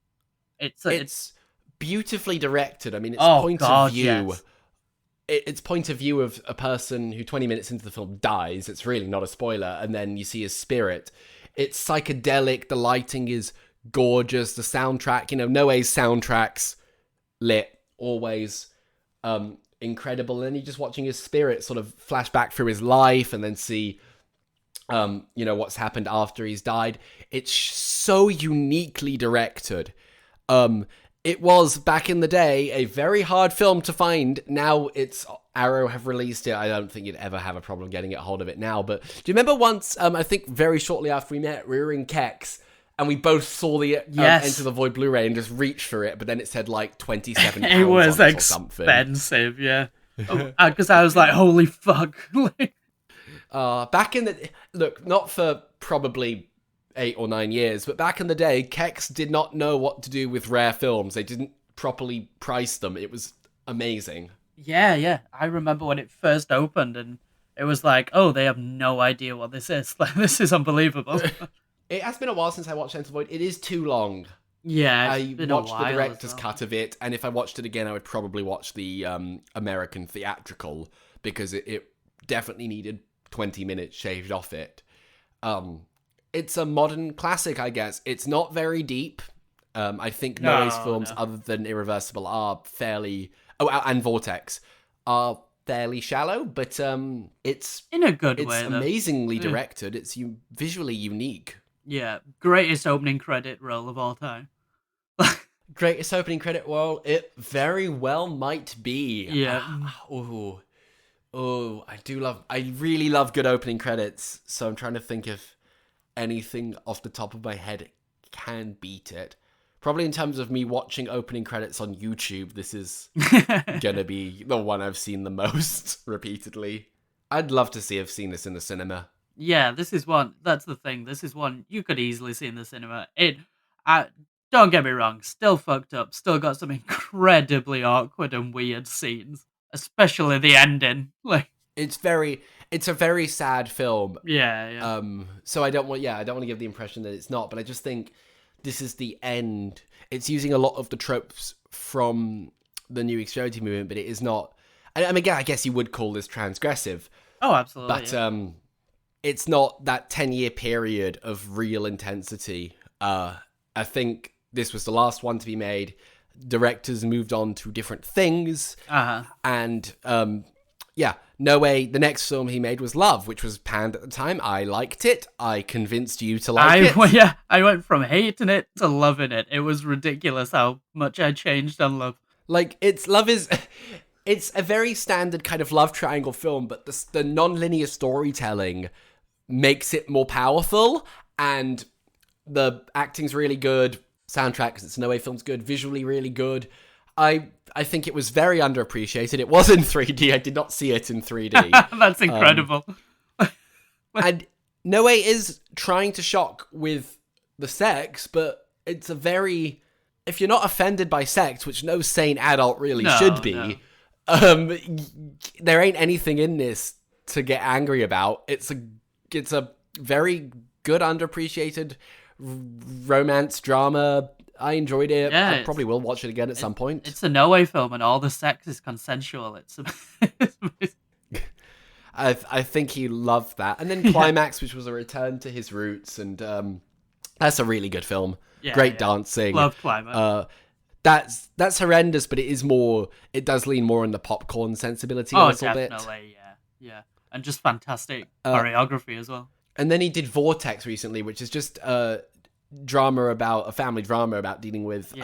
It's beautifully directed. I mean, it's point of view. Yes. It's point of view of a person who 20 minutes into the film dies. It's really not a spoiler, and then you see his spirit. It's psychedelic. The lighting is gorgeous. The soundtrack, Noé's soundtracks, lit, always incredible. And then you're just watching his spirit sort of flash back through his life and then see what's happened after he's died. It's so uniquely directed. It was, back in the day, a very hard film to find. Now Arrow have released it. I don't think you'd ever have a problem getting a hold of it now. But do you remember once, I think very shortly after we met, we were in Kex, and we both saw the Enter the Void Blu-ray and just reached for it, but then it said like £27 it was on it or something. Expensive, yeah. Because I was like, holy fuck. Back in the... Look, not for probably 8 or 9 years, but back in the day, Kex did not know what to do with rare films. They didn't properly price them. It was amazing. Yeah. I remember when it first opened, and it was like, oh, they have no idea what this is. Like, this is unbelievable. It has been a while since I watched Enter the Void. It is too long. Yeah, I watched the director's cut of it, and if I watched it again, I would probably watch the American theatrical, because it definitely needed 20 minutes shaved off it. It's a modern classic, I guess. It's not very deep. I think Noé's films, other than Irreversible, are fairly... Oh, and Vortex, are fairly shallow, but it's In a good it's way, though. amazingly directed. It's visually unique. Yeah, greatest opening credit role of all time. Greatest opening credit? Well, it very well might be. Yeah. I really love good opening credits, so I'm trying to think if anything off the top of my head can beat it. Probably in terms of me watching opening credits on YouTube, this is gonna be the one I've seen the most repeatedly. I'd love to have seen this in the cinema. Yeah, this is one. That's the thing. This is one you could easily see in the cinema. Don't get me wrong, still fucked up. Still got some incredibly awkward and weird scenes, especially the ending. Like, it's a very sad film. yeah. So I don't want to give the impression that it's not, but I just think this is the end. It's using a lot of the tropes from the New Extremity Movement, but it is not. I mean, I guess you would call this transgressive. Oh, absolutely. But it's not that 10-year period of real intensity. I think this was the last one to be made. Directors moved on to different things. And No Way, the next film he made was Love, which was panned at the time. I liked it. I convinced you to like it. Yeah, I went from hating it to loving it. It was ridiculous how much I changed on Love. Like, it's a very standard kind of love triangle film, but the non-linear storytelling makes it more powerful, and the acting's really good. Soundtrack, because it's a No Way film's good. Visually really good. I think it was very underappreciated. It was in 3D. I did not see it in 3D. That's incredible. And No Way is trying to shock with the sex, but it's a very... If you're not offended by sex, which no sane adult really should be, there ain't anything in this to get angry about. It's a very good underappreciated romance drama. I enjoyed it. Yeah, I probably will watch it again at some point. It's a No Way film, and all the sex is consensual. It's I think he loved that. And then Climax, which was a return to his roots, and that's a really good film. Great dancing. Love Climax. That's horrendous, but it does lean more on the popcorn sensibility a little bit. Yeah. And just fantastic choreography as well. And then he did Vortex recently, which is just a family drama about dealing with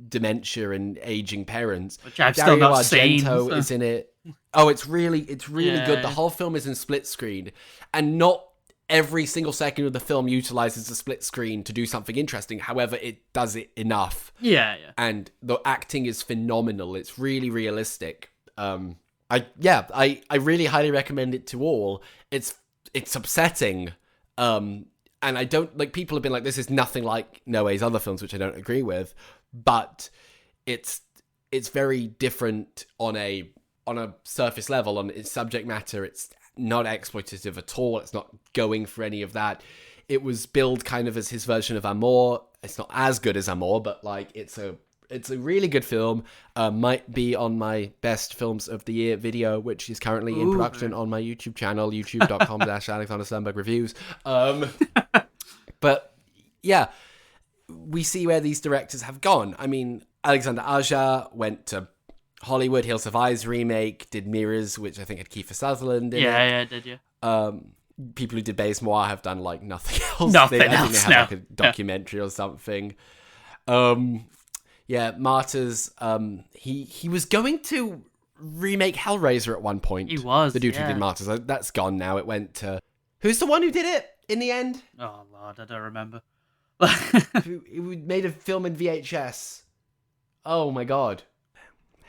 dementia and aging parents. Which I've still not seen. Dario Argento is in it. Oh, it's really good. The whole film is in split screen, and not every single second of the film utilizes the split screen to do something interesting. However, it does it enough. Yeah. And the acting is phenomenal. It's really realistic. I really highly recommend it to all. It's upsetting. And I don't like, people have been like, this is nothing like No Way's other films, which I don't agree with, but it's very different on a surface level, on its subject matter. It's not exploitative at all. It's not going for any of that. It was billed kind of as his version of Amour. It's not as good as Amour, but like it's a really good film. Might be on my best films of the year video, which is currently in production on my YouTube channel, youtube.com/AlexanderSternberg-reviews. But yeah, we see where these directors have gone. I mean, Alexander Aja went to Hollywood. Hills Have Eyes remake, did Mirrors, which I think had Kiefer Sutherland in it. Yeah, did you? People who did Baze Moir have done like nothing else. I think they have like a documentary or something. Martyrs. He was going to remake Hellraiser at one point. He was. The dude who did Martyrs. That's gone now. It went to... Who's the one who did it in the end? Oh, Lord, I don't remember. who made a film in VHS. Oh, my God.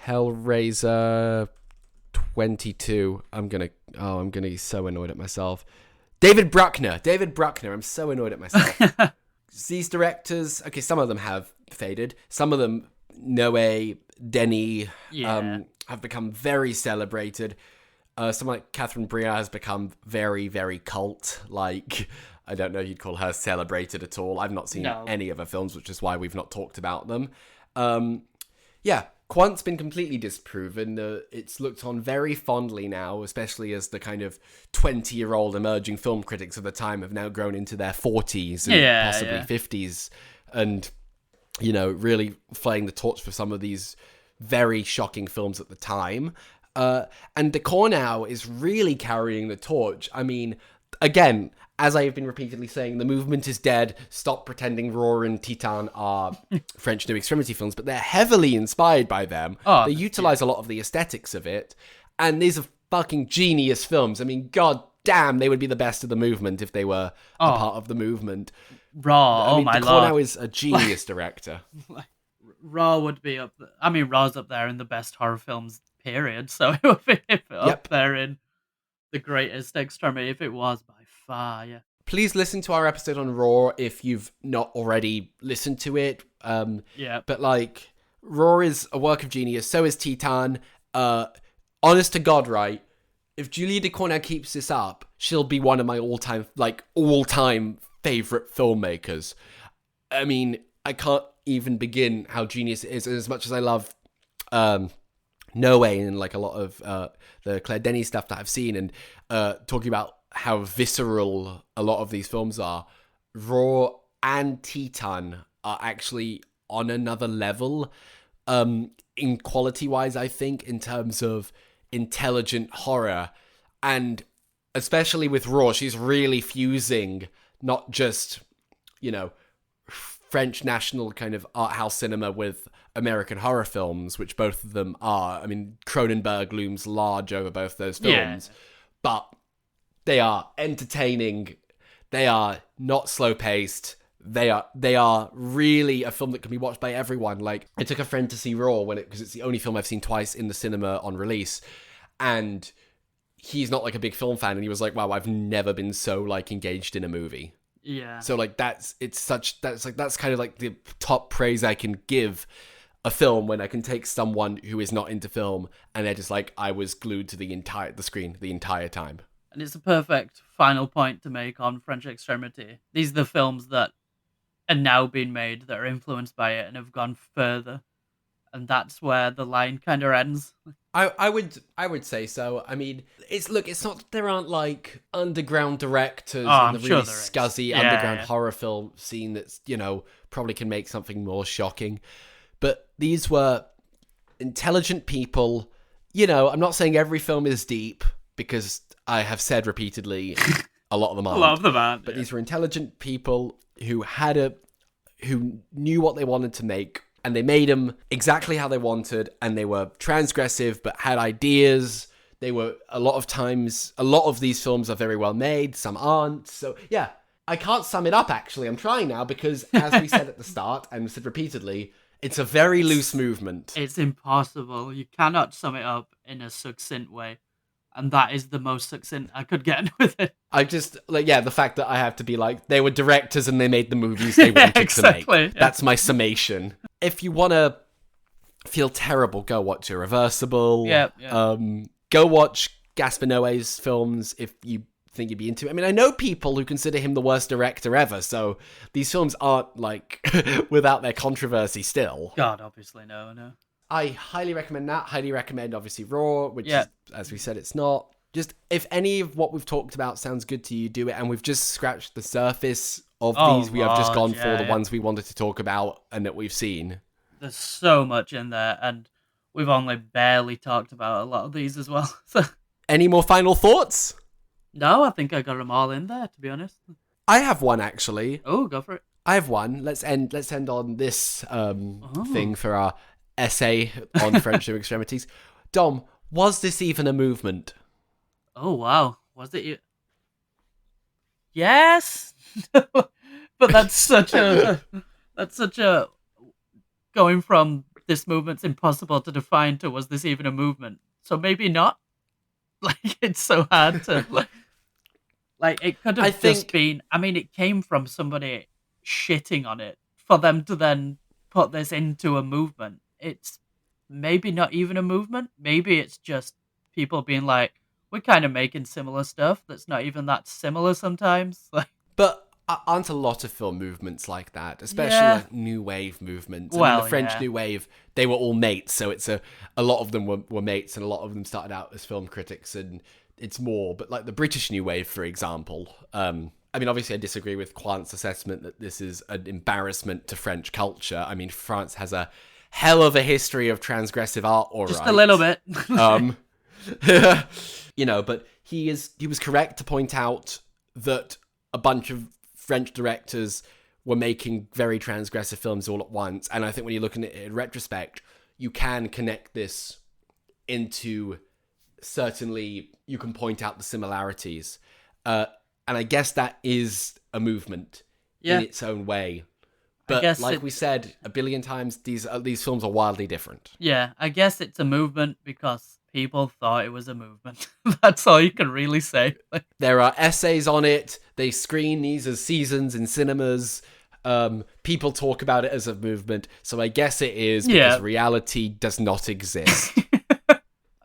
Hellraiser 22. I'm gonna be so annoyed at myself. David Bruckner. I'm so annoyed at myself. These directors, okay, some of them have faded. Some of them, Noé, Denis, have become very celebrated. Someone like Catherine Breillat has become very, very cult. Like, I don't know if you'd call her celebrated at all. I've not seen any of her films, which is why we've not talked about them. Quant's been completely disproven. It's looked on very fondly now, especially as the kind of 20-year-old emerging film critics of the time have now grown into their 40s and possibly 50s. And, really flying the torch for some of these very shocking films at the time. And de Cornau is really carrying the torch. I mean, again, as I have been repeatedly saying, the movement is dead. Stop pretending Raw and Titan are French New Extremity films, but they're heavily inspired by them. They utilize a lot of the aesthetics of it, and these are fucking genius films. I mean, god damn, they would be the best of the movement if they were a part of the movement. Raw, I mean, my de lord. Cornau is a genius director. Raw would be up there. I mean, Raw's up there in the best horror films, period. So it would be up there in the greatest extremity if it was by far, yeah. Please listen to our episode on Raw if you've not already listened to it. But, like, Raw is a work of genius. So is Titan. Honest to God, right? If Julia de Cornau keeps this up, she'll be one of my all-time favorite filmmakers. I mean, I can't even begin how genius it is. And as much as I love No Way and like a lot of the Claire Denis stuff that I've seen, and talking about how visceral a lot of these films are, Raw and Titan are actually on another level in quality-wise, I think, in terms of intelligent horror. And especially with Raw, she's really fusing not just, you know, French national kind of art house cinema with American horror films, which both of them are. I mean, Cronenberg looms large over both those films, but they are entertaining. They are not slow-paced. They are really a film that can be watched by everyone. Like, I took a friend to see Raw because it's the only film I've seen twice in the cinema on release, and he's not like a big film fan, and he was like, "Wow, I've never been so like engaged in a movie." Yeah. So like that's kind of like the top praise I can give a film, when I can take someone who is not into film and they're just like, I was glued to the screen the entire time. And it's a perfect final point to make on French Extremity. These are the films that are now being made that are influenced by it and have gone further. And that's where the line kind of ends. I would say so. I mean, it's not that there aren't like underground directors in the really scuzzy underground horror film scene that's, you know, probably can make something more shocking. But these were intelligent people. You know, I'm not saying every film is deep, because I have said repeatedly a lot of them aren't. A lot of them aren't. But these were intelligent people who knew what they wanted to make, and they made them exactly how they wanted, and they were transgressive but had ideas. They were, a lot of these films are very well made, some aren't. So yeah, I can't sum it up actually. I'm trying now, because as we said at the start and said repeatedly, it's a very loose movement. It's impossible. You cannot sum it up in a succinct way. And that is the most succinct I could get with it. I just, the fact that I have to be like, they were directors and they made the movies they wanted to make. Yeah. That's my summation. If you want to feel terrible, go watch Irreversible. Yeah. Go watch Gaspa Noé's films if you think you'd be into it. I mean, I know people who consider him the worst director ever, so these films aren't, like, without their controversy still. God, obviously, no. I highly recommend that. Highly recommend, obviously, Raw, which is, as we said, it's not. Just, if any of what we've talked about sounds good to you, do it. And we've just scratched the surface of these. We have just gone for the ones we wanted to talk about and that we've seen. There's so much in there, and we've only barely talked about a lot of these as well. Any more final thoughts? No, I think I got them all in there, to be honest. I have one, actually. Oh, go for it. I have one. Let's end on this thing for our essay on French New Extremities. Dom, was this even a movement? Oh, wow. Was it? Yes! But that's such a going from this movement's impossible to define to was this even a movement? So maybe not. Like, it's so hard to like it could have just been. I mean, it came from somebody shitting on it for them to then put this into a movement. It's maybe not even a movement. Maybe it's just people being like, we're kind of making similar stuff that's not even that similar sometimes. Like, but aren't a lot of film movements like that, especially like new wave movements? I mean, the French New Wave, they were all mates, so it's a lot of them were mates, and a lot of them started out as film critics, and it's more. But like the British New Wave, for example, I mean, obviously I disagree with Quant's assessment that this is an embarrassment to French culture. I mean, France has a hell of a history of transgressive art, all just right. a little bit. But he was correct to point out that a bunch of French directors were making very transgressive films all at once. And I think when you're looking at it in retrospect, you can connect this into, certainly you can point out the similarities. And I guess that is a movement in its own way. But like we said a billion times, these films are wildly different. Yeah, I guess it's a movement because people thought it was a movement. That's all you can really say. There are essays on it. They screen these as seasons in cinemas. People talk about it as a movement. So I guess it is, because reality does not exist.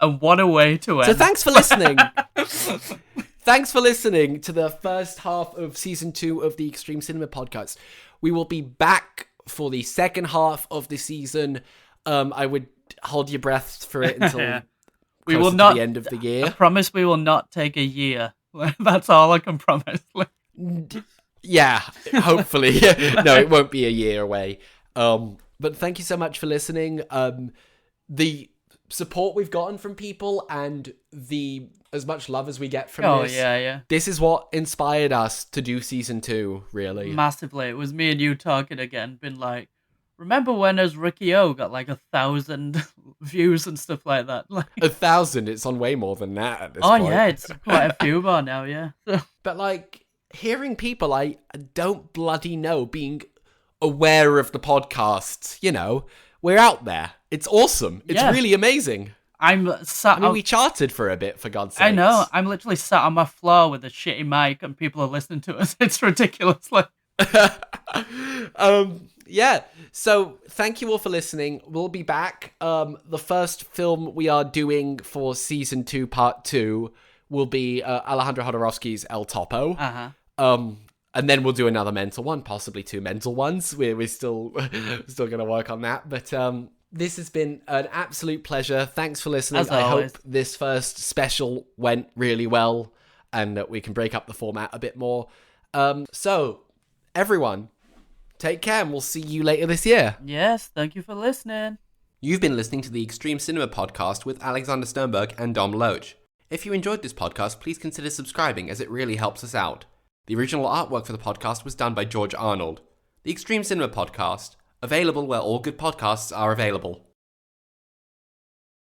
And what a way to end. So thanks for listening. Thanks for listening to the first half of season 2 of the Extreme Cinema Podcast. We will be back for the second half of the season. I would hold your breath for it until we will not, the end of the year. I promise we will not take a year. That's all I can promise. Yeah, hopefully. No, it won't be a year away. But thank you so much for listening. The support we've gotten from people and as much love as we get from this. This is what inspired us to do season 2, really. Massively. It was me and you talking again, been like, remember when as Ricky O got like 1,000 views and stuff like that? 1,000? It's on way more than that at this point. Oh yeah, it's quite a few more now, yeah. But hearing people I don't bloody know being aware of the podcast, we're out there. It's awesome. It's really amazing. We charted for a bit, for God's sake. I know. I'm literally sat on my floor with a shitty mic and people are listening to us. It's ridiculous. So thank you all for listening. We'll be back. The first film we are doing for season 2, part 2, will be Alejandro Jodorowsky's El Topo. And then we'll do another mental one, possibly 2 mental ones. We're still going to work on that. But this has been an absolute pleasure. Thanks for listening. I hope this first special went really well and that we can break up the format a bit more. So, everyone, take care and we'll see you later this year. Yes, thank you for listening. You've been listening to the Extreme Cinema Podcast with Alexander Sternberg and Dom Loach. If you enjoyed this podcast, please consider subscribing as it really helps us out. The original artwork for the podcast was done by George Arnold. The Extreme Cinema Podcast, available where all good podcasts are available.